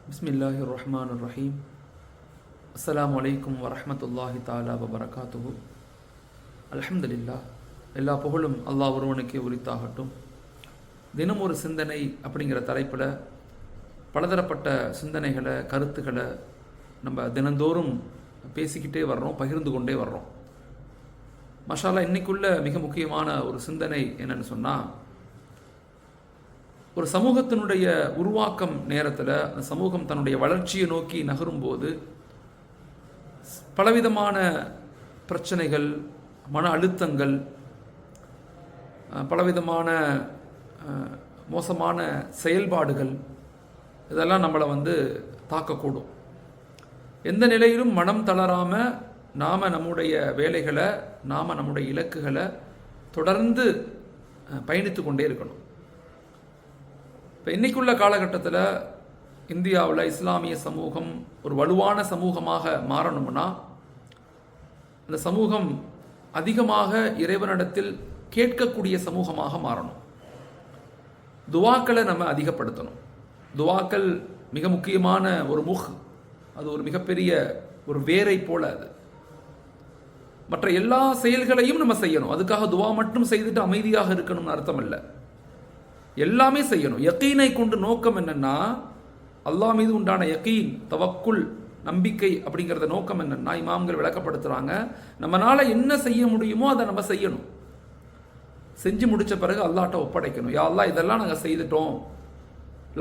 பிஸ்மில்லாஹிர் ரஹ்மானிர் ரஹீம். அஸ்ஸலாமு அலைக்கும் வரஹ்மத்துல்லாஹி தஆலா வபரகாத்துஹு. அல்ஹம்துலில்லாஹ், எல்லா புகழும் அல்லாஹ் ஒருவனுக்கே உரித்தாகட்டும். தினம் ஒரு சிந்தனை அப்படிங்கிற தலைப்பில் பலதரப்பட்ட சிந்தனைகளை, கருத்துக்களை நம்ம தினந்தோறும் பேசிக்கிட்டே வர்றோம், பகிர்ந்து கொண்டே வர்றோம். மஷாலா, இன்னைக்குள்ள மிக முக்கியமான ஒரு சிந்தனை என்னன்னு சொன்னால், ஒரு சமூகத்தினுடைய உருவாக்கம் நேரத்தில் அந்த சமூகம் தன்னுடைய வளர்ச்சியை நோக்கி நகரும்போது பலவிதமான பிரச்சனைகள், மன அழுத்தங்கள், பலவிதமான மோசமான செயல்பாடுகள் இதெல்லாம் நம்மளை தாக்கக்கூடும். எந்த நிலையிலும் மனம் தளராமல் நாம் நம்முடைய வேலைகளை, நாம் நம்முடைய இலக்குகளை தொடர்ந்து பயணித்து கொண்டே இருக்கணும். இப்போ இன்றைக்குள்ள காலகட்டத்தில் இந்தியாவில் இஸ்லாமிய சமூகம் ஒரு வலுவான சமூகமாக மாறணும்னா, அந்த சமூகம் அதிகமாக இறைவனிடத்தில் கேட்கக்கூடிய சமூகமாக மாறணும். துவாக்களை நம்ம அதிகப்படுத்தணும். துவாக்கள் மிக முக்கியமான ஒரு அது ஒரு மிகப்பெரிய ஒரு வேரை போல. அது மற்ற எல்லா செயல்களையும் நம்ம செய்யணும். அதுக்காக துவா மட்டும் செய்துட்டு அமைதியாக இருக்கணும்னு அர்த்தம் இல்லை. எல்லாமே செய்யணும். யக்கீனை கொண்டு நோக்கம் என்னன்னா, அல்லாஹ் மீது உண்டான யக்கீன், தவக்குல், நம்பிக்கை அப்படிங்கிறத நோக்கம் என்னன்னா, இமாம்கள் விளக்கப்படுத்துறாங்க, நம்மளால என்ன செய்ய முடியுமோ அதை நம்ம செய்யணும். செஞ்சு முடிச்ச பிறகு அல்லாஹ்ட்ட ஒப்படைக்கணும். யா அல்லாஹ், இதெல்லாம் நாங்கள் செய்துட்டோம்,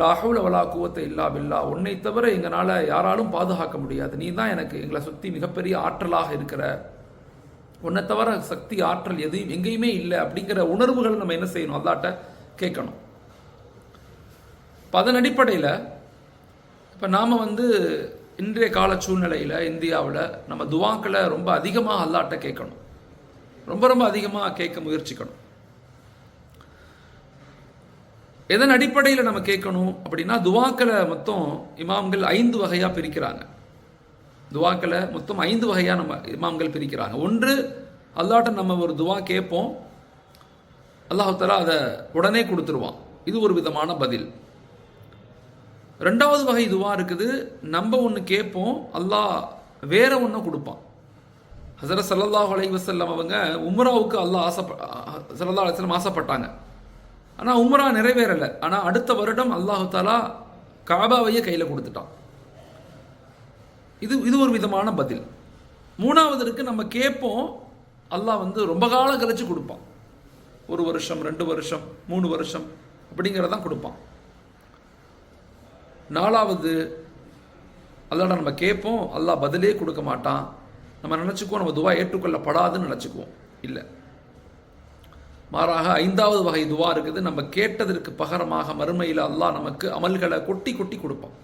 லா ஹவ்ல வலா குவத்த இல்லா பில்லா, உன்னை தவிர எங்களால் யாராலும் பாதுகாக்க முடியாது, நீ தான் எனக்கு எங்களை சுற்றி மிகப்பெரிய ஆற்றலாக இருக்கிற, உன்னை தவிர சக்தி ஆற்றல் எதையும் எங்கேயுமே இல்லை அப்படிங்கிற உணர்வுகளை நம்ம என்ன செய்யணும், அல்லாஹ்ட்ட கேட்கணும். அதன் அடிப்படையில் இப்போ நாம் இன்றைய கால சூழ்நிலையில் இந்தியாவில் நம்ம துவாக்களை ரொம்ப அதிகமாக அல்லாஹ்ட்ட கேட்கணும். ரொம்ப ரொம்ப அதிகமாக கேட்க முயற்சிக்கணும். எதன் அடிப்படையில் நம்ம கேட்கணும் அப்படின்னா, துவாக்களை மொத்தம் இமாம்கள் 5 வகையாக பிரிக்கிறாங்க. துவாக்களை மொத்தம் 5 வகையாக நம்ம இமாம்கள் பிரிக்கிறாங்க. ஒன்று, அல்லாஹ்ட்ட நம்ம ஒரு துவா கேட்போம், அல்லாஹ் தஆலா அதை உடனே கொடுத்துருவான். இது ஒரு விதமான பதில். 2வது வகை துவா இருக்குது, நம்ம ஒன்று கேட்போம், அல்லாஹ் வேற ஒன்று கொடுப்பான். ஹஸரத் ஸல்லல்லாஹு அலைஹி வஸல்லம் அவங்க உம்ராவுக்கு ஸல்லல்லாஹு அலைஹி வஸல்லம் ஆசைப்பட்டாங்க. ஆனால் உம்ரா நிறைவேறலை. ஆனால் அடுத்த வருடம் அல்லாஹ் தஆலா காபாவையே கையில் கொடுத்துட்டான். இது ஒரு விதமான பதில். 3வது இருக்கு, நம்ம கேட்போம், அல்லாஹ் ரொம்ப காலம் கழிச்சு கொடுப்பான். 1 வருஷம், 2 வருஷம், 3 வருஷம் அப்படிங்கிறதான் கொடுப்பான். 4வது, அல்லாஹ்ட நம்ம கேட்போம், அல்லாஹ் பதிலே கொடுக்க மாட்டான். நம்ம நினச்சிக்குவோம் நம்ம துவா ஏற்றுக்கொள்ளப்படாதுன்னு நினச்சிக்குவோம். இல்லை, மாறாக 5வது வகை துவா இருக்குது, நம்ம கேட்டதற்கு பகரமாக மறுமையில் அல்லாஹ் நமக்கு அமல்களை கொட்டி கொட்டி கொடுப்பான்.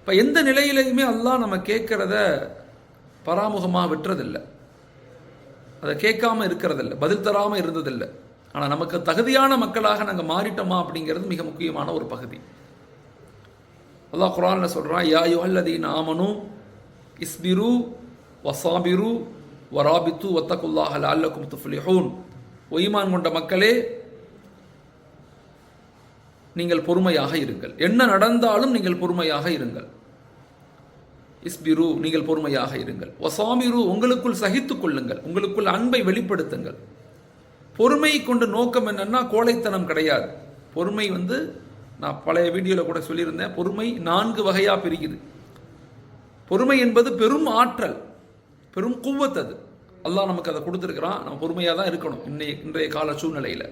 இப்போ எந்த நிலையிலையுமே அல்லாஹ் நம்ம கேட்கறத பராமுகமாக விட்டுறதில்லை, அதை கேட்காம இருக்கிறதில்லை, பதில் தராமல் இருந்ததில்லை. ஆனால் நமக்கு தகுதியான மக்களாக நாங்கள் மாறிட்டோமா அப்படிங்கிறது மிக முக்கியமான ஒரு பகுதி. அல்லாஹ் குர்ஆன்ல சொல்றான், யா அய்யுஹல்லதீன ஆமனூ இஸ்பிரு வஸாபிரு வராபித்து வத்தகுல்லாஹ லஅல்லக்கும் துஃப்லிஹூன். ஈமான் கொண்ட மக்களே, நீங்கள் பொறுமையாக இருங்கள், என்ன நடந்தாலும் நீங்கள் பொறுமையாக இருங்கள். இஸ்பிரு, நீங்கள் பொறுமையாக இருங்கள். வஸாபிரு, உங்களுக்குள் சகித்துக் கொள்ளுங்கள், உங்களுக்குள் அன்பை வெளிப்படுத்துங்கள். பொறுமை கொண்டு நோக்கம் என்னன்னா, கோழைத்தனம் கிடையாது. பொறுமை நான் பழைய வீடியோவில் கூட சொல்லியிருந்தேன், பொறுமை 4 வகையாக பிரிக்குது. பொறுமை என்பது பெரும் ஆற்றல், பெரும் குவத். அது அல்லாஹ் நமக்கு அதை கொடுத்துருக்கிறான். நம்ம பொறுமையாக தான் இருக்கணும் இன்றைய கால சூழ்நிலையில்.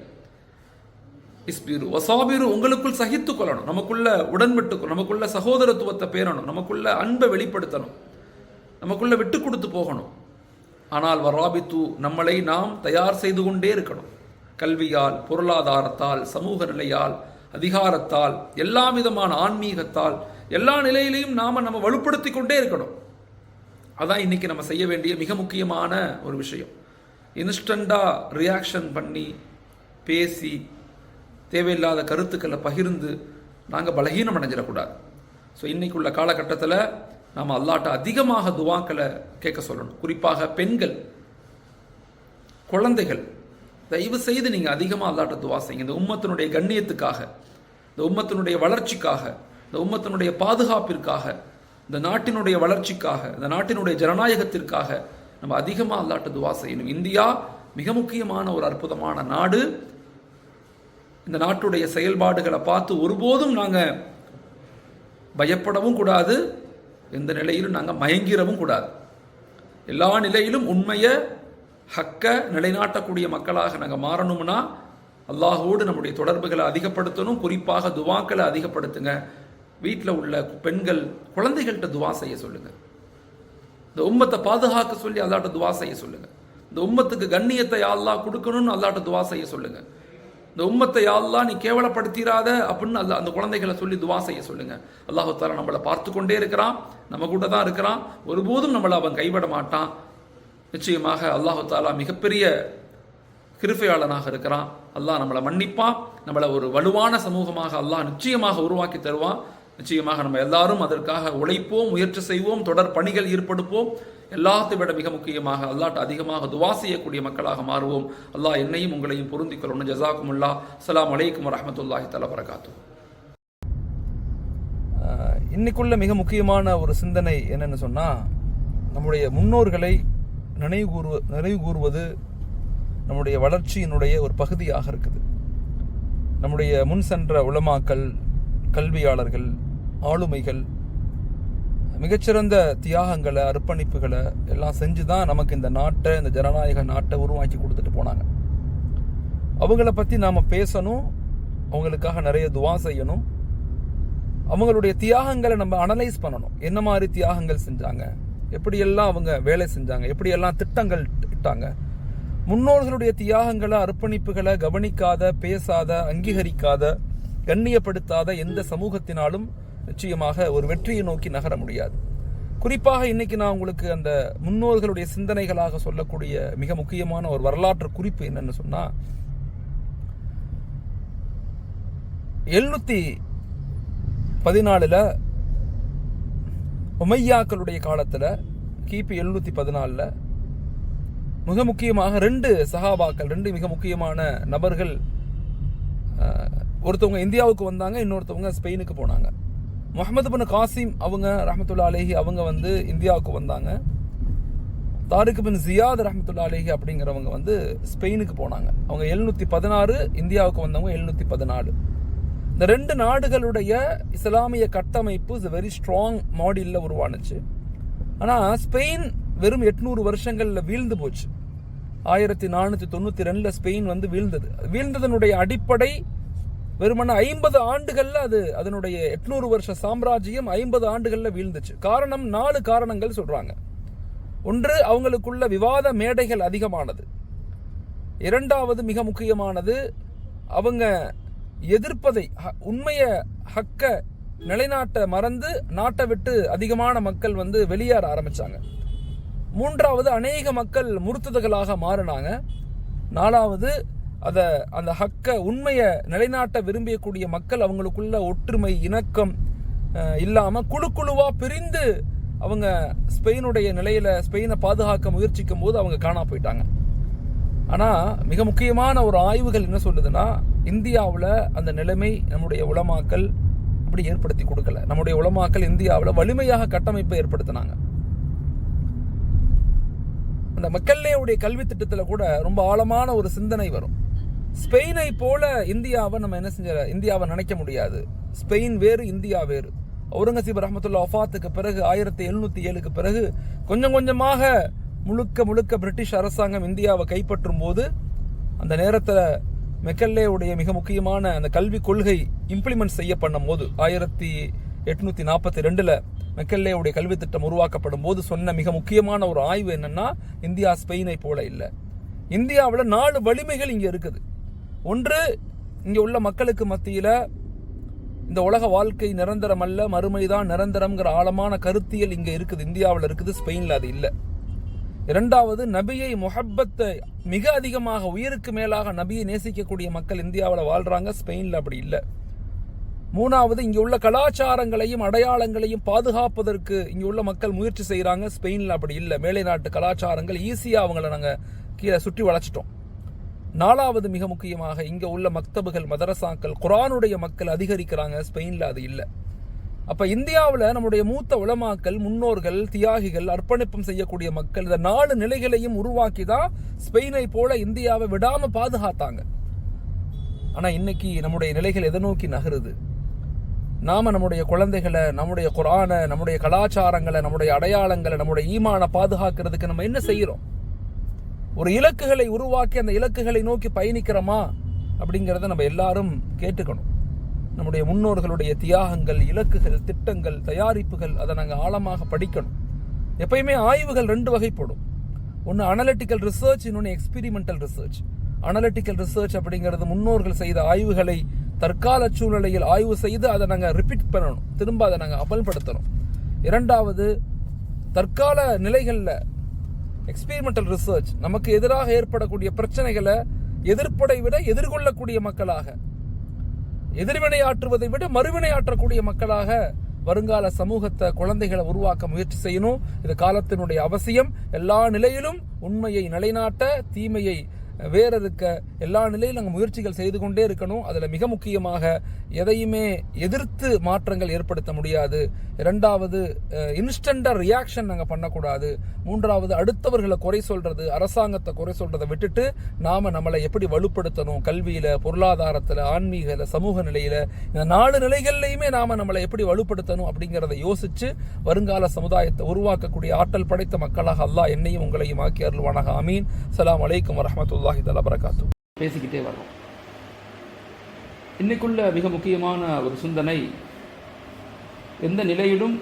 இஸ்பிரு வஸாபிரு, உங்களுக்குள் சகித்து கொள்ளணும், நமக்குள்ள உடன்பட்டுக்கணும், நமக்குள்ள சகோதரத்துவத்தை பேரணும், நமக்குள்ள அன்பை வெளிப்படுத்தணும், நமக்குள்ள விட்டு கொடுத்து போகணும். ஆனால் வராபித்து, நம்மளை நாம் தயார் செய்து கொண்டே இருக்கணும். கல்வியால், பொருளாதாரத்தால், சமூக நிலையால், அதிகாரத்தால், எல்லா விதமான ஆன்மீகத்தால், எல்லா நிலையிலையும் நம்ம வலுப்படுத்தி கொண்டே இருக்கணும். அதான் இன்னைக்கு நம்ம செய்ய வேண்டிய மிக முக்கியமான ஒரு விஷயம். இன்ஸ்டண்டாக ரியாக்ஷன் பண்ணி பேசி தேவையில்லாத கருத்துக்களை பகிர்ந்து நாங்கள் பலகீனம் அடைஞ்சிடக்கூடாது. ஸோ இன்னைக்குள்ள காலகட்டத்தில் நாம் அல்லாஹ்ட்ட அதிகமாக துவாக்களை கேட்க சொல்லணும். குறிப்பாக பெண்கள், குழந்தைகள், தயவு செய்து நீங்கள் அதிகமாக அல்லாஹ்ட்ட துவா செய்யுங்க. இந்த உம்மத்தினுடைய கண்ணியத்துக்காக, இந்த உம்மத்தினுடைய வளர்ச்சிக்காக, இந்த உம்மத்தினுடைய பாதுகாப்பிற்காக, இந்த நாட்டினுடைய வளர்ச்சிக்காக, இந்த நாட்டினுடைய ஜனநாயகத்திற்காக நம்ம அதிகமாக அல்லாஹ்ட்ட துவா செய்யணும். இந்தியா மிக முக்கியமான ஒரு அற்புதமான நாடு. இந்த நாட்டுடைய செயல்பாடுகளை பார்த்து ஒருபோதும் நாங்கள் பயப்படவும் கூடாது, எந்த நிலையிலும் நாங்கள் மயங்கிடவும் கூடாது. எல்லா நிலையிலும் உண்மையை ஹக்க நிலைநாட்டக்கூடிய மக்களாக நாங்கள் மாறணும்னா அல்லாஹோடு நம்முடைய தொடர்புகளை அதிகப்படுத்தணும். குறிப்பாக துவாக்களை அதிகப்படுத்துங்க. வீட்டில் உள்ள பெண்கள் குழந்தைகள்கிட்ட துவா செய்ய சொல்லுங்கள். இந்த உம்மத்தை பாதுகாக்க சொல்லி அல்லாஹ்ட்ட துவா செய்ய சொல்லுங்கள். இந்த உம்மத்துக்கு கண்ணியத்தை அல்லாஹ் கொடுக்கணும்னு அல்லாஹ்ட்ட துவா செய்ய சொல்லுங்கள். இந்த உம்மத்தை அல்லாஹ் நீ கேவலப்படுத்திடாத அப்படின்னு அந்த குழந்தைகளை சொல்லி துவா செய்ய சொல்லுங்க. அல்லாஹு தஆலா நம்மளை பார்த்து கொண்டே இருக்கிறான், நம்ம கூட தான் இருக்கிறான். ஒருபோதும் நம்மளை அவன் கைவிட மாட்டான். நிச்சயமாக அல்லாஹு தஆலா மிகப்பெரிய கிருபையாளனாக இருக்கிறான். அல்லாஹ் நம்மளை மன்னிப்பான். நம்மளை ஒரு வலுவான சமூகமாக அல்லாஹ் நிச்சயமாக உருவாக்கி தருவான். நிச்சயமாக நம்ம எல்லாரும் அதற்காக உழைப்போம், முயற்சி செய்வோம், தொடர் பணிகள் ஈடுபடுவோம். எல்லாத்தை விட மிக முக்கியமாக அல்லாஹ்ட்ட அதிகமாக துவா செய்யக்கூடிய மக்களாக மாறுவோம். அல்லாஹ் என்னையும் உங்களையும் பொருந்திக் கொள்ளணும். ஜஸாக்குமுல்லாஹ். அஸ்ஸலாமு அலைக்கும் வரஹ்மத்துல்லாஹி தஆலா வபரகாத்துஹு. இன்னைக்குள்ள மிக முக்கியமான ஒரு சிந்தனை என்னன்னு சொன்னா, நம்முடைய முன்னோர்களை நினைவு கூறுவது நம்முடைய வளர்ச்சியினுடைய ஒரு பகுதியாக இருக்குது. நம்முடைய முன் சென்ற உலமாக்கள், கல்வியாளர்கள், ஆளுமைகள் மிகச்சிறந்த தியாகங்களை, அர்ப்பணிப்புகளை எல்லாம் செஞ்சு தான் நமக்கு இந்த நாட்டை, இந்த ஜனநாயக நாட்டை உருவாக்கி கொடுத்துட்டு போனாங்க. அவங்கள பற்றி நாம் பேசணும், அவங்களுக்காக நிறைய துவா செய்யணும். அவங்களுடைய தியாகங்களை நம்ம அனலைஸ் பண்ணணும். என்ன மாதிரி தியாகங்கள் செஞ்சாங்க, எப்படியெல்லாம் அவங்க வேலை செஞ்சாங்க, எப்படியெல்லாம் திட்டங்கள் இட்டாங்க. முன்னோர்களுடைய தியாகங்களை, அர்ப்பணிப்புகளை கவனிக்காத, பேசாத, அங்கீகரிக்காத, கண்ணியப்படுத்தாத எந்த சமூகத்தினாலும் நிச்சயமாக ஒரு வெற்றியை நோக்கி நகர முடியாது. குறிப்பாக இன்னைக்கு நான் உங்களுக்கு அந்த முன்னோர்களுடைய சிந்தனைகளாக சொல்லக்கூடிய மிக முக்கியமான ஒரு வரலாற்று குறிப்பு என்னன்னு சொன்னா, 714 உமையாக்களுடைய காலத்துல, கிபி 714 மிக முக்கியமாக 2 சஹாபாக்கள், 2 மிக முக்கியமான நபர்கள், ஒருத்தவங்க இந்தியாவுக்கு வந்தாங்க, இன்னொருத்தவங்க ஸ்பெயினுக்கு போனாங்க. முஹம்மது பின் காசிம் அவங்க ரஹ்மத்துல்லாஹி அலைஹி அவங்க வந்து இந்தியாவுக்கு வந்தாங்க. தாரிக் பின் ஜியாத் ரஹ்மத்துல்லாஹி அலைஹி அப்படிங்கிறவங்க வந்து ஸ்பெயினுக்கு போனாங்க. அவங்க 716, இந்தியாவுக்கு வந்தவங்க 714. இந்த 2 நாடுகளுடைய இஸ்லாமிய கட்டமைப்பு வெரி ஸ்ட்ராங் மாடலில் உருவானுச்சு. ஆனால் ஸ்பெயின் வெறும் 800 வருஷங்கள்ல வீழ்ந்து போச்சு. 1492 ஸ்பெயின் வந்து வீழ்ந்தது. வீழ்ந்ததனுடைய அடிப்படை வெறுமன 50 ஆண்டுகள்ல அதனுடைய 800 வருஷ சாம்ராஜ்யம் 50 ஆண்டுகள்ல வீழ்ந்துச்சு. காரணம் 4 காரணங்கள் சொல்றாங்க. ஒன்று, அவங்களுக்குள்ள விவாத மேடைகள் அதிகமானது. இரண்டாவது மிக முக்கியமானது, அவங்க எதிர்ப்பதை, உண்மைய ஹக்க நிலைநாட்ட மறந்து நாட்டை விட்டு அதிகமான மக்கள் வந்து வெளியேற ஆரம்பிச்சாங்க. மூன்றாவது, அநேக மக்கள் முர்த்ததுகளாக மாறினாங்க. நாலாவது, அந்த ஹக்க உண்மையை நிலைநாட்ட விரும்பக்கூடிய மக்கள் அவங்களுக்குள்ள ஒற்றுமை, இணக்கம் இல்லாம குழுவா பிரிந்து அவங்க ஸ்பெயினுடைய நிலையில ஸ்பெயினை பாதுகாக்க முயற்சிக்கும் போது அவங்க காணா போயிட்டாங்க. ஆனா மிக முக்கியமான ஒரு ஆய்வுகள் என்ன சொல்லுதுன்னா, இந்தியாவில் அந்த நிலைமை நம்முடைய உலமாக்கள் அப்படி ஏற்படுத்தி கொடுக்கல. நம்முடைய உலமாக்கள் இந்தியாவில் வலிமையாக கட்டமைப்பை ஏற்படுத்தினாங்க. அந்த மக்களுடைய கல்வி திட்டத்தில் கூட ரொம்ப ஆழமான ஒரு சிந்தனை வரும். ஸ்பெயினை போல இந்தியாவை நம்ம என்ன செஞ்ச இந்தியாவை நினைக்க முடியாது. ஸ்பெயின் வேறு, இந்தியா வேறு. அவுரங்கசீப் ரஹ்மத்துல்லாஹி வஃபாத்துக்கு பிறகு 1707க்கு பிறகு கொஞ்சம் கொஞ்சமாக முழுக்க பிரிட்டிஷ் அரசாங்கம் இந்தியாவை கைப்பற்றும் போது, அந்த நேரத்தில் மெக்கல்லேவுடைய மிக முக்கியமான அந்த கல்வி கொள்கை இம்ப்ளிமெண்ட் செய்யப்படும் போது 1842 மெக்கல்லேவுடைய கல்வி திட்டம் உருவாக்கப்படும் போது சொன்ன மிக முக்கியமான ஒரு ஆய்வு என்னன்னா, இந்தியா ஸ்பெயினை போல இல்லை. இந்தியாவில் 4 வலிமைகள் இங்க இருக்குது. ஒன்று, இங்க உள்ள மக்களுக்கு மத்தியில இந்த உலக வாழ்க்கை நிரந்தரம் அல்ல, மறுமைதான் நிரந்தரம்ங்கிற ஆழமான கருத்தியல் இங்க இருக்குது, இந்தியாவில் இருக்குது. ஸ்பெயின்ல அது இல்லை. இரண்டாவது, நபியை முஹப்பத்தை மிக அதிகமாக, உயிருக்கு மேலாக நபியை நேசிக்கக்கூடிய மக்கள் இந்தியாவில் வாழ்றாங்க. ஸ்பெயின்ல அப்படி இல்லை. மூணாவது, இங்க உள்ள கலாச்சாரங்களையும் அடையாளங்களையும் பாதுகாப்பதற்கு இங்க உள்ள மக்கள் முயற்சி செய்யறாங்க. ஸ்பெயின்ல அப்படி இல்லை. மேலை நாட்டு கலாச்சாரங்கள் ஈஸியா அவங்கள நாங்க கீழே சுற்றி வளைச்சிட்டோம். நாலாவது, மிக முக்கியமாக இங்க உள்ள மக்தபுகள், மதரசாக்கள், குர்ஆனுடைய மக்கள் அதிகரிக்கிறாங்க. ஸ்பெயின்ல அது இல்லை. அப்ப இந்தியாவில் நம்முடைய மூத்த உலமாக்கள், முன்னோர்கள், தியாகிகள், அர்ப்பணிப்பும் செய்யக்கூடிய மக்கள் இந்த 4 நிலைகளையும் உருவாக்கி தான் ஸ்பெயினை போல இந்தியாவை விடாம பாதுகாத்தாங்க. ஆனா இன்னைக்கு நம்முடைய நிலைகள் எதை நோக்கி நகருது? நாம நம்முடைய குழந்தைகளை, நம்முடைய குர்ஆனை, நம்முடைய கலாச்சாரங்களை, நம்முடைய அடையாளங்களை, நம்முடைய ஈமானை பாதுகாக்கிறதுக்கு நம்ம என்ன செய்யறோம்? ஒரு இலக்குகளை உருவாக்கி அந்த இலக்குகளை நோக்கி பயணிக்கிறோமா அப்படிங்கிறத நம்ம எல்லாரும் கேட்டுக்கணும். நம்முடைய முன்னோர்களுடைய தியாகங்கள், இலக்குகள், திட்டங்கள், தயாரிப்புகள், அதை நாங்கள் ஆழமாக படிக்கணும். எப்பயுமே ஆய்வுகள் 2 வகைப்படும். ஒன்று அனலிட்டிக்கல் ரிசர்ச், இன்னொன்று எக்ஸ்பெரிமெண்டல் ரிசர்ச். அனலிட்டிக்கல் ரிசர்ச் அப்படிங்கிறது முன்னோர்கள் செய்த ஆய்வுகளை தற்கால சூழ்நிலையில் ஆய்வு செய்து அதை நாங்கள் ரிப்பீட் பண்ணணும், திரும்ப அதை நாங்கள் அமல்படுத்தணும். இரண்டாவது தற்கால நிலைகளில் எக்ஸ்பெரிமெண்டல் ரிசர்ச், நமக்கு எதிராக ஏற்படக்கூடிய பிரச்சனைகளை எதிர்ப்பதை விட எதிர்கொள்ளக்கூடிய மக்களாக, எதிர்வினை ஆற்றுவதை விட மறுவினை ஆற்றக்கூடிய மக்களாக வருங்கால சமூகத்தை, குழந்தைகளை உருவாக்க முயற்சி செய்யணும். இது காலத்தினுடைய அவசியம். எல்லா நிலையிலும் உண்மையை நிலைநாட்ட, தீமையை வேறறுக்க எல்லா நிலையிலும் நாங்கள் முயற்சிகள் செய்து கொண்டே இருக்கணும். அதில் மிக முக்கியமாக எதையுமே எதிர்த்து மாற்றங்கள் ஏற்படுத்த முடியாது. இரண்டாவது இன்ஸ்டண்டா ரியாக்ஷன் நாங்கள் பண்ணக்கூடாது. மூன்றாவது அடுத்தவர்களை குறை சொல்றது, அரசாங்கத்தை குறை சொல்றதை விட்டுட்டு நாம நம்மளை எப்படி வலுப்படுத்தணும், கல்வியில, பொருளாதாரத்தில், ஆன்மீக, சமூக நிலையில, இந்த 4 நிலைகள்லையுமே நாம நம்மளை எப்படி வலுப்படுத்தணும் அப்படிங்கிறத யோசிச்சு வருங்கால சமுதாயத்தை உருவாக்கக்கூடிய ஆற்றல் படைத்த மக்களாக அல்லாஹ் என்னையும் உங்களையும் ஆக்கி அருள்வானாக. ஆமீன். அஸ்ஸலாமு அலைக்கும் வரஹ்மத்துல்லாஹி தஆலா பரகாத்துஹு. பேசிக்கிட்டே வரோம். இன்னைக்குள்ள மிக முக்கியமான ஒரு சிந்தனை, எந்த நிலையிலும்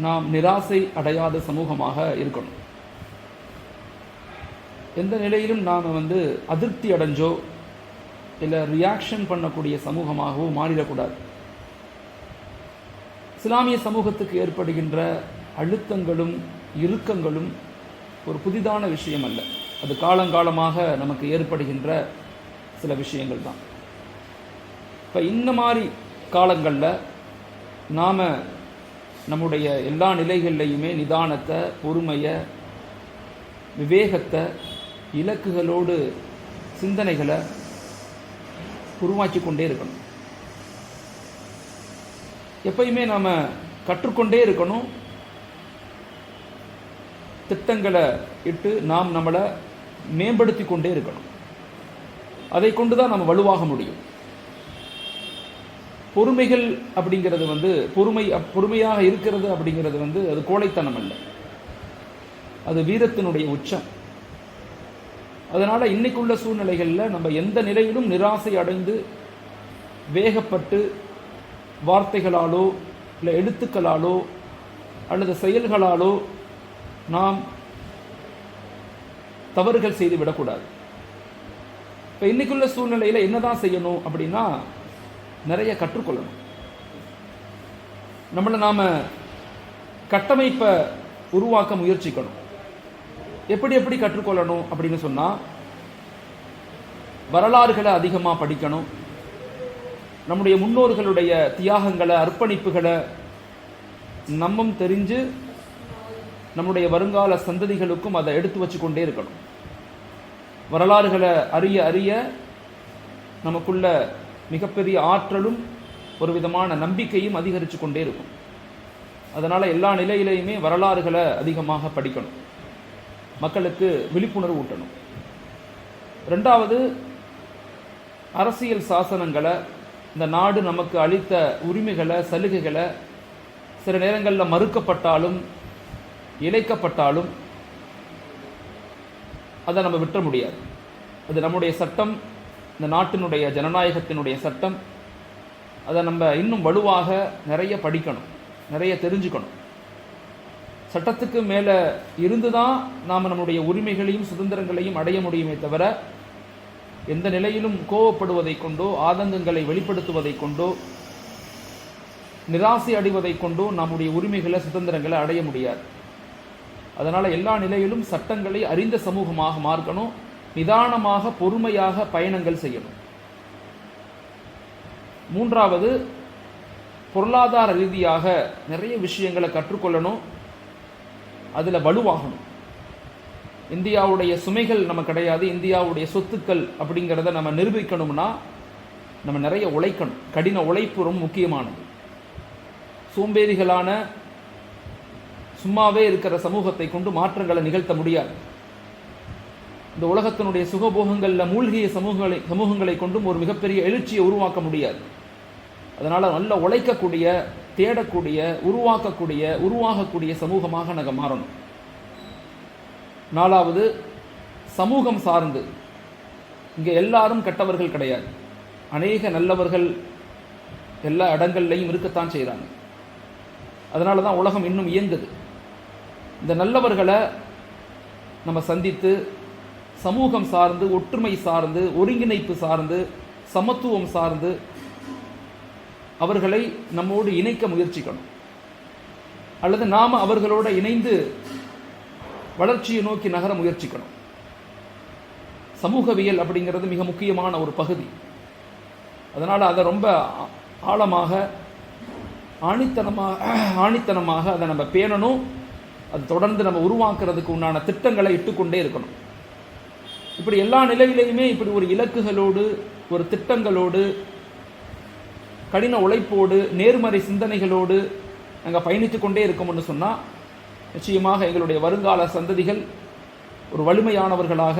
நாம் நிராசை அடையாத சமூகமாக இருக்கணும். எந்த நிலையிலும் நாம் அதிருப்தி அடைஞ்சோ இல்லை ரியாக்ஷன் பண்ணக்கூடிய சமூகமாகவோ மாறிடக்கூடாது. இஸ்லாமிய சமூகத்துக்கு ஏற்படுகின்ற அழுத்தங்களும் இறுக்கங்களும் ஒரு புதிதான விஷயம் அல்ல. அது காலங்காலமாக நமக்கு ஏற்படுகின்ற சில விஷயங்கள் தான். இப்போ இந்த மாதிரி காலங்களில் நாம் நம்முடைய எல்லா நிலைகள்லையுமே நிதானத்தை, பொறுமையை, விவேகத்தை, இலக்குகளோடு சிந்தனைகளை உருவாக்கி கொண்டே இருக்கணும். எப்பயுமே நாம் கற்றுக்கொண்டே இருக்கணும். திட்டங்களை இட்டு நாம் நம்மளை மேம்படுத்தி கொண்டே இருக்கணும். அதை கொண்டு தான் நம்ம வலுவாக முடியும். பொறுமைகள் அப்படிங்கிறது பொறுமையாக இருக்கிறது அப்படிங்கிறது அது கோழைத்தனம் அல்ல, அது வீரத்தினுடைய உச்சம். அதனால இன்னைக்குள்ள சூழ்நிலைகளில் நம்ம எந்த நிலையிலும் நிராசை அடைந்து வேகப்பட்டு வார்த்தைகளாலோ இல்லை எழுத்துக்களாலோ அல்லது செயல்களாலோ நாம் தவறுகள் செய்து விடக்கூடாது. இப்போ இன்னைக்குள்ள சூழ்நிலையில் என்னதான் செய்யணும் அப்படின்னா, நிறைய கற்றுக்கொள்ளணும். நம்மளை நாம கட்டமைப்பை உருவாக்க முயற்சிக்கணும். எப்படி கற்றுக்கொள்ளணும் அப்படின்னு சொன்னா, வரலாறுகளை அதிகமாக படிக்கணும். நம்முடைய முன்னோர்களுடைய தியாகங்களை, அர்ப்பணிப்புகளை நம்மும் தெரிஞ்சு நம்முடைய வருங்கால சந்ததிகளுக்கும் அதை எடுத்து வச்சு கொண்டே இருக்கணும். வரலாறுகளை அறிய அறிய நமக்குள்ள மிகப்பெரிய ஆற்றலும் ஒரு விதமான நம்பிக்கையும் அதிகரித்து கொண்டே இருக்கும். அதனால் எல்லா நிலையிலையுமே வரலாறுகளை அதிகமாக படிக்கணும், மக்களுக்கு விழிப்புணர்வு ஊட்டணும். ரெண்டாவது, அரசியல் சாசனங்களை, இந்த நாடு நமக்கு அளித்த உரிமைகளை, சலுகைகளை சில நேரங்களில் மறுக்கப்பட்டாலும் இழைக்கப்பட்டாலும் அதை நம்ம விட்டுற முடியாது. அது நம்முடைய சட்டம், இந்த நாட்டினுடைய ஜனநாயகத்தினுடைய சட்டம். அதை நம்ம இன்னும் வலுவாக நிறைய படிக்கணும், நிறைய தெரிஞ்சுக்கணும். சட்டத்துக்கு மேலே இருந்து தான் நாம் நம்முடைய உரிமைகளையும் சுதந்திரங்களையும் அடைய முடியுமே தவிர, எந்த நிலையிலும் கோவப்படுவதை கொண்டோ, ஆதங்கங்களை வெளிப்படுத்துவதை கொண்டோ, நிராசை அடைவதை கொண்டோ நம்முடைய உரிமைகளை, சுதந்திரங்களை அடைய முடியாது. அதனால் எல்லா நிலையிலும் சட்டங்களை அறிந்த சமூகமாக மாற்றணும். நிதானமாக, பொறுமையாக பயணங்கள் செய்யணும். மூன்றாவது, பொருளாதார ரீதியாக நிறைய விஷயங்களை கற்றுக்கொள்ளணும், அதில் வலுவாகணும். இந்தியாவுடைய சுமைகள் நம்ம கிடையாது, இந்தியாவுடைய சொத்துக்கள் அப்படிங்கிறத நம்ம நிரூபிக்கணும்னா நம்ம நிறைய உழைக்கணும். கடின உழைப்பு ரொம்ப முக்கியமானது. சோம்பேறிகளான சும்மாவே இருக்கிற சமூகத்தை கொண்டு மாற்றங்களை நிகழ்த்த முடியாது. இந்த உலகத்தினுடைய சுகபோகங்களில் மூழ்கிய சமூகங்களை கொண்டும் ஒரு மிகப்பெரிய எழுச்சியை உருவாக்க முடியாது. அதனால நல்ல உழைக்கக்கூடிய, தேடக்கூடிய, உருவாகக்கூடிய சமூகமாக நாங்கள் மாறணும். 4வது, சமூகம் சார்ந்து. இங்கே எல்லாரும் கெட்டவர்கள் கிடையாது, அநேக நல்லவர்கள் எல்லா இடங்கள்லையும் இருக்கத்தான் செய்கிறாங்க. அதனால தான் உலகம் இன்னும் இயங்குது. இந்த நல்லவர்களை நம்ம சந்தித்து சமூகம் சார்ந்து, ஒற்றுமை சார்ந்து, ஒருங்கிணைப்பு சார்ந்து, சமத்துவம் சார்ந்து அவர்களை நம்மோடு இணைக்க முயற்சிக்கணும். அல்லது நாம் அவர்களோடு இணைந்து வளர்ச்சியை நோக்கி நகர முயற்சிக்கணும். சமூகவியல் அப்படிங்கிறது மிக முக்கியமான ஒரு பகுதி. அதனால் அதை ரொம்ப ஆழமாக, ஆணித்தனமாக அதை நம்ம பேணணும். அது தொடர்ந்து நம்ம உருவாக்குறதுக்கு உண்டான திட்டங்களை இட்டுக்கொண்டே இருக்கணும். இப்படி எல்லா நிலையிலையுமே இப்படி ஒரு இலக்குகளோடு, ஒரு திட்டங்களோடு, கடின உழைப்போடு, நேர்மறை சிந்தனைகளோடு நாங்கள் பயணித்து கொண்டே இருக்கோம்னு சொன்னால் நிச்சயமாக எங்களுடைய வருங்கால சந்ததிகள் ஒரு வலிமையானவர்களாக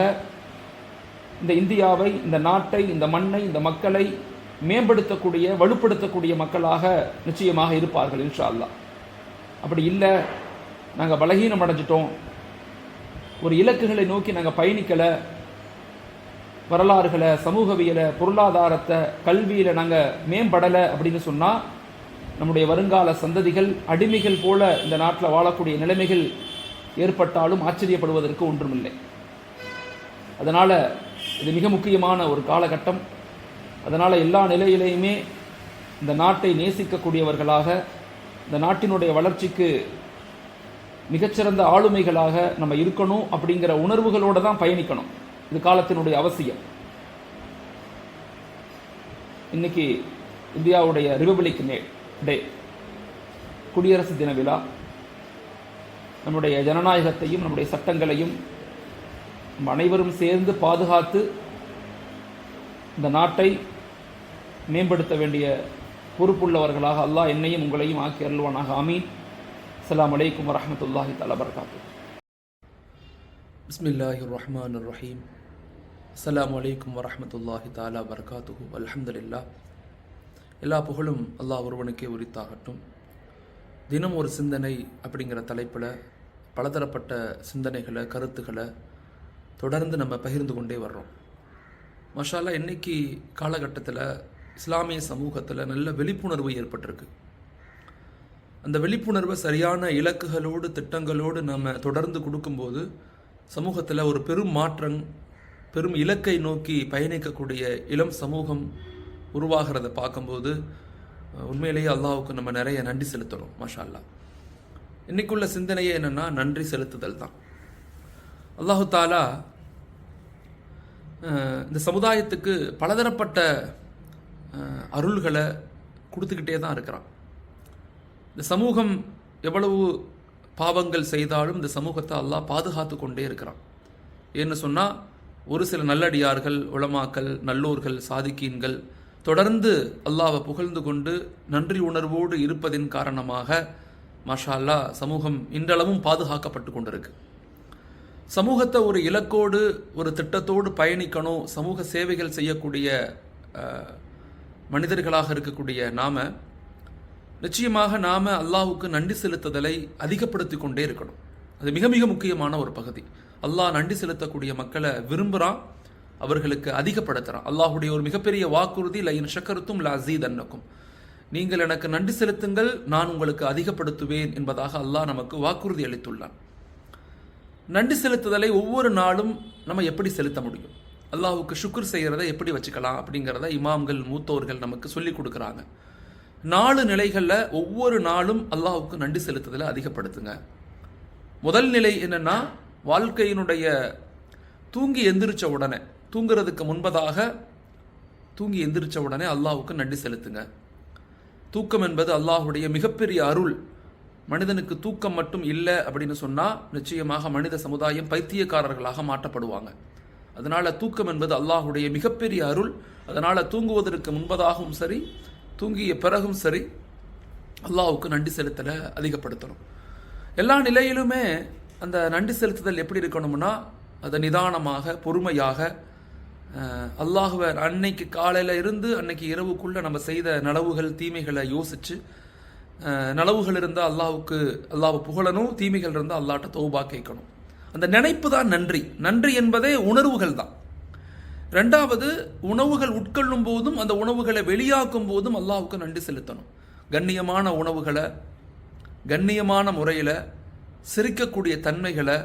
இந்த இந்தியாவை, இந்த நாட்டை, இந்த மண்ணை, இந்த மக்களை மேம்படுத்தக்கூடிய, வலுப்படுத்தக்கூடிய மக்களாக நிச்சயமாக இருப்பார்கள் இன்ஷா அல்லாஹ். அப்படி இல்லை, நாங்கள் பலகீனம் அடைஞ்சிட்டோம், ஒரு இலக்குகளை நோக்கி நாங்கள் பயணிக்கலை, வரலாறுகளை, சமூகவியலை, பொருளாதாரத்தை, கல்வியில் நாங்கள் மேம்படலை அப்படின்னு சொன்னால் நம்முடைய வருங்கால சந்ததிகள் அடிமைகள் போல இந்த நாட்டில் வாழக்கூடிய நிலைமைகள் ஏற்பட்டாலும் ஆச்சரியப்படுவதற்கு ஒன்றுமில்லை. அதனால் இது மிக முக்கியமான ஒரு காலகட்டம். அதனால் எல்லா நிலையிலையுமே இந்த நாட்டை நேசிக்கக்கூடியவர்களாக, இந்த நாட்டினுடைய வளர்ச்சிக்கு மிகச்சிறந்த ஆளுமைகளாக நம்ம இருக்கணும். அப்படிங்கிற உணர்வுகளோடு தான் பயணிக்கணும். இது காலத்தினுடைய அவசியம். இன்னைக்கு இந்தியாவுடைய ரிபப்ளிக் டே, குடியரசு தின விழா, நம்முடைய ஜனநாயகத்தையும் நம்முடைய சட்டங்களையும் நம்ம அனைவரும் சேர்ந்து பாதுகாத்து இந்த நாட்டை மேம்படுத்த வேண்டிய பொறுப்புள்ளவர்களாக அல்லாஹ் என்னையும் உங்களையும் ஆக்கி அருள்வானாக. ஆமீன். அஸ்ஸலாமு அலைக்கும் வரஹ்மத்துல்லாஹி தஆலா வபரகாத்துஹு. பிஸ்மில்லாஹிர் ரஹ்மானிர் ரஹீம். அஸ்ஸலாமு அலைக்கும் வரஹ்மத்துல்லாஹி தஆலா வபரகாத்துஹு. அல்ஹம்துலில்லாஹ். எல்லா புகழும் அல்லாஹ் ஒருவனுக்கே உரித்தாகட்டும். தினம் ஒரு சிந்தனை அப்படிங்கிற தலைப்பில் பலதரப்பட்ட சிந்தனைகளை, கருத்துக்களை தொடர்ந்து நம்ம பகிர்ந்து கொண்டே வர்றோம். மாஷா அல்லாஹ், இன்னைக்கு காலகட்டத்தில் இஸ்லாமிய சமூகத்தில் நல்ல விழிப்புணர்வு ஏற்பட்டிருக்கு. அந்த விழிப்புணர்வை சரியான இலக்குகளோடு, திட்டங்களோடு நம்ம தொடர்ந்து கொடுக்கும்போது சமூகத்தில் ஒரு பெரும் மாற்றம், பெரும் இலக்கை நோக்கி பயணிக்கக்கூடிய இளம் சமூகம் உருவாகிறத பார்க்கும்போது உண்மையிலேயே அல்லாஹ்வுக்கு நம்ம நிறைய நன்றி செலுத்தணும். மாஷா அல்லாஹ். இன்னைக்குள்ள சிந்தனையே என்னென்னா நன்றி செலுத்துதல் தான். அல்லாஹு தாலா இந்த சமுதாயத்துக்கு பலதரப்பட்ட அருள்களை கொடுத்துக்கிட்டே தான் இருக்கிறான். இந்த சமூகம் எவ்வளவு பாவங்கள் செய்தாலும் இந்த சமூகத்தை அல்லாஹ் பாதுகாத்து கொண்டே இருக்கிறான். ஏன்னு சொன்னால், ஒரு சில நல்லடியார்கள், உலமாக்கள், நல்லோர்கள், சாதிக்கீன்கள் தொடர்ந்து அல்லாஹ்வை புகழ்ந்து கொண்டு நன்றி உணர்வோடு இருப்பதின் காரணமாக மாஷா அல்லாஹ் சமூகம் இன்றளவும் பாதுகாக்கப்பட்டு கொண்டிருக்கு. சமூகத்தை ஒரு இலக்கோடு, ஒரு திட்டத்தோடு பயணிக்கணும், சமூக சேவைகள் செய்யக்கூடிய மனிதர்களாக இருக்கக்கூடிய நாம் நிச்சயமாக நாம் அல்லாஹ்வுக்கு நன்றி செலுத்துதலை அதிகப்படுத்தி கொண்டே இருக்கணும். அது மிக மிக முக்கியமான ஒரு பகுதி. அல்லாஹ் நன்றி செலுத்தக்கூடிய மக்களை விரும்புகிறான், அவர்களுக்கு அதிகப்படுத்துகிறான். அல்லாஹுடைய ஒரு மிகப்பெரிய வாக்குறுதி, லயின் ஷக்கருத்தும் லஅஸீதன்னக்கும், நீங்கள் எனக்கு நன்றி செலுத்துங்கள், நான் உங்களுக்கு அதிகப்படுத்துவேன் என்பதாக அல்லாஹ் நமக்கு வாக்குறுதி அளித்துள்ளான். நன்றி செலுத்துதலை ஒவ்வொரு நாளும் நம்ம எப்படி செலுத்த முடியும், அல்லாஹ்வுக்கு ஷுக்ர் செய்கிறத எப்படி வச்சுக்கலாம் அப்படிங்கிறத இமாம்கள், மூத்தோர்கள் நமக்கு சொல்லி கொடுக்குறாங்க. 4 நிலைகளில் ஒவ்வொரு நாளும் அல்லாஹ்வுக்கு நன்றி செலுத்துதலை அதிகப்படுத்துங்க. முதல் நிலை என்னன்னா, வாழ்க்கையினுடைய தூங்கி எந்திரிச்ச உடனே, தூங்குறதுக்கு முன்பதாக தூங்கி எந்திரிச்ச உடனே அல்லாஹ்வுக்கு நன்றி செலுத்துங்க. தூக்கம் என்பது அல்லாஹ்வுடைய மிகப்பெரிய அருள். மனிதனுக்கு தூக்கம் மட்டும் இல்லை அப்படின்னு சொன்னால் நிச்சயமாக மனித சமுதாயம் பைத்தியக்காரர்களாக மாற்றப்படுவாங்க. அதனால் தூக்கம் என்பது அல்லாஹ்வுடைய மிகப்பெரிய அருள். அதனால் தூங்குவதற்கு முன்பதாகவும் சரி, தூங்கிய பிறகும் சரி, அல்லாஹ்வுக்கு நன்றி செலுத்தலை அதிகப்படுத்தணும். எல்லா நிலையிலுமே அந்த நன்றி செலுத்துதல் எப்படி இருக்கணும்னா, அதை நிதானமாக பொறுமையாக அல்லாஹ்வை அன்னைக்கு காலையில் இருந்து அன்னைக்கு இரவுக்குள்ளே நம்ம செய்த நலவுகள் தீமைகளை யோசித்து, நலவுகள் இருந்தால் அல்லாஹ்வை புகழணும், தீமைகள் இருந்தால் அல்லாஹ்ட்ட தௌபா கேட்கணும். அந்த நினைப்பு தான் நன்றி. நன்றி என்பதே உணர்வுகள் தான். ரெண்டாவது, உணவுகள் உட்கொள்ளும் போதும் அந்த உணவுகளை வெளியாக்கும் போதும் அல்லாஹ்வுக்கு நன்றி செலுத்தணும். கண்ணியமான உணவுகளை கண்ணியமான முறையில் சிரிக்கக்கூடிய தன்மைகளை,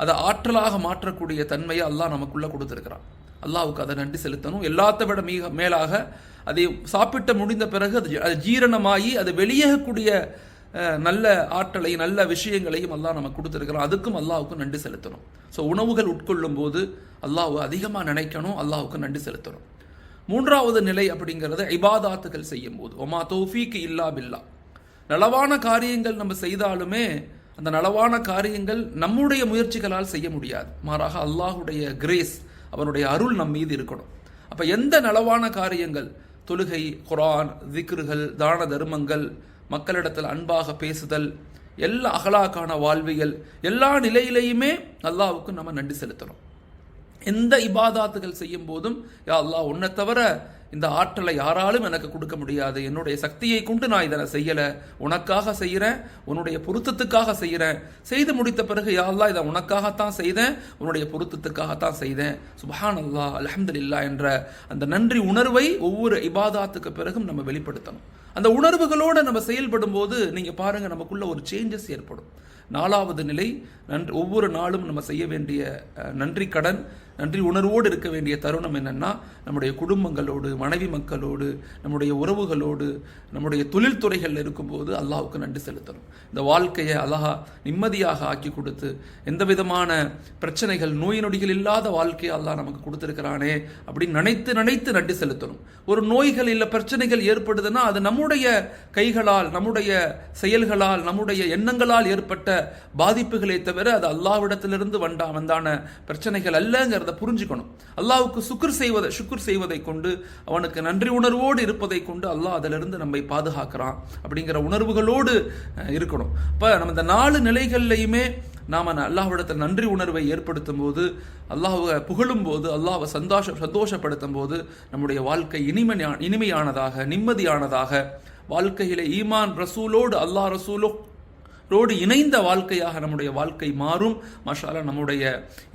அதை ஆற்றலாக மாற்றக்கூடிய தன்மையை அல்லாஹ் நமக்குள்ளே கொடுத்துருக்கிறான். அல்லாஹ்வுக்கு அதை நன்றி செலுத்தணும். எல்லாத்தை விட மேலாக அதை சாப்பிட்டு முடிந்த பிறகு அது ஜீரணமாகி அது வெளியேகக்கூடிய நல்ல ஆற்றலை, நல்ல விஷயங்களையும் அல்லாஹ் நமக்கு கொடுத்துருக்கிறான். அதுக்கும் அல்லாஹ்வுக்கு நன்றி செலுத்தணும். ஸோ உணவுகள் உட்கொள்ளும் போது அல்லாஹ்வை அதிகமாக நினைக்கணும், அல்லாஹ்வுக்கு நன்றி செலுத்தணும். மூன்றாவது நிலை அப்படிங்கிறது இபாதாத்துகள் செய்யும் போது, ஒமா தௌஃபீக் இல்லா பில்லா. நலவான காரியங்கள் நம்ம செய்தாலுமே அந்த நலவான காரியங்கள் நம்முடைய முயற்சிகளால் செய்ய முடியாது. மாறாக அல்லாஹுடைய கிரேஸ், அவனுடைய அருள் நம் மீது இருக்கணும். அப்போ எந்த நலவான காரியங்கள், தொழுகை, குர்ஆன், திக்ருகள், தான தர்மங்கள், மக்களிடத்தில் அன்பாக பேசுதல், எல்லா அகலாக்கான வாழ்வியல், எல்லா நிலையிலையுமே அல்லாஹ்வுக்கு நம்ம நன்றி செலுத்தணும். எந்த இபாதாத்துகள் செய்யும் போதும், யா அல்லாஹ், உன்னை தவிர இந்த ஆற்றலை யாராலும் எனக்கு கொடுக்க முடியாது, என்னுடைய சக்தியை கொண்டு நான் இதை செய்யலை, உனக்காக செய்கிறேன், உன்னுடைய பொருத்தத்துக்காக செய்கிறேன், செய்து முடித்த பிறகு யா அல்லாஹ் இதை உனக்காகத்தான் செய்தேன், உன்னுடைய பொருத்தத்துக்காகத்தான் செய்தேன், சுப்ஹானல்லாஹ், அல்ஹம்துலில்லாஹ் என்ற அந்த நன்றி உணர்வை ஒவ்வொரு இபாதாத்துக்கு பிறகும் நம்ம வெளிப்படுத்தணும். அந்த உணர்வுகளோடு நம்ம செயல்படும் போது நீங்கள் பாருங்கள், நமக்குள்ள ஒரு சேஞ்சஸ் ஏற்படும். நாலாவது நிலை, ஒவ்வொரு நாளும் நம்ம செய்ய வேண்டிய நன்றி கடன், நன்றி உணர்வோடு இருக்க வேண்டிய தருணம் என்னென்னா, நம்முடைய குடும்பங்களோடு, மனைவி மக்களோடு, நம்முடைய உறவுகளோடு, நம்முடைய தொழில்துறைகளில் இருக்கும்போது அல்லாஹ்வுக்கு நன்றி செலுத்தணும். இந்த வாழ்க்கையை அழகா நிம்மதியாக ஆக்கி கொடுத்து, எந்த விதமான பிரச்சனைகள், நோய் நொடிகள் இல்லாத வாழ்க்கையை அல்லாஹ் நமக்கு கொடுத்துருக்கிறானே அப்படின்னு நினைத்து நினைத்து நன்றி செலுத்தணும். ஒரு நோய்கள் இல்லை பிரச்சனைகள் ஏற்படுதுன்னா அது நம்முடைய கைகளால், நம்முடைய செயல்களால், நம்முடைய எண்ணங்களால் ஏற்பட்ட பாதிப்புகளை தவிர அது அல்லாஹ்விடத்திலிருந்து வந்தான பிரச்சனைகள் அல்லங்கிறத புரிஞ்சுக்கணும். அல்லாஹ்வுக்கு சுக்ர் செய்வதை கொண்டு, அவனுக்கு நன்றி உணர்வோடு இருப்பதை கொண்டு அல்லாஹ் அதிலிருந்து நம்மை பாதுகாக்கிறான் அப்படிங்கிற உணர்வுகளோடு இருக்கணும். இப்போ நம்ம இந்த 4 நிலைகள்லையுமே நாம் அல்லாஹ்விடத்தில் நன்றி உணர்வை ஏற்படுத்தும் போது, அல்லாஹ்வை புகழும் போது, அல்லாஹ்வை சந்தோஷப்படுத்தும் போது நம்முடைய வாழ்க்கை இனிமையானதாக, நிம்மதியானதாக, வாழ்க்கையிலே ஈமான் ரசூலோடு, அல்லாஹ் ரசூலோடு இணைந்த வாழ்க்கையாக நம்முடைய வாழ்க்கை மாறும். மாஷா அல்லாஹ், நம்முடைய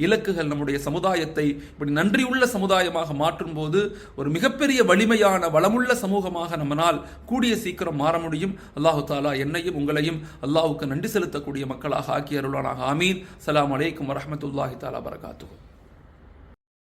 இலக்குகள், நம்முடைய சமுதாயத்தை இப்படி நன்றியுள்ள சமுதாயமாக மாற்றும் போது ஒரு மிகப்பெரிய வலிமையான வளமுள்ள சமூகமாக நம்மனால் கூடிய சீக்கிரம் மாற முடியும். அல்லாஹு தாலா என்னையும் உங்களையும் அல்லாஹ்வுக்கு நன்றி செலுத்தக்கூடிய மக்களாக ஆக்கி அருள்வானாக. ஆமீன். அஸ்ஸலாமு அலைக்கும் வரஹ்மத்துல்லாஹி தஆலா வபரகாத்துஹு.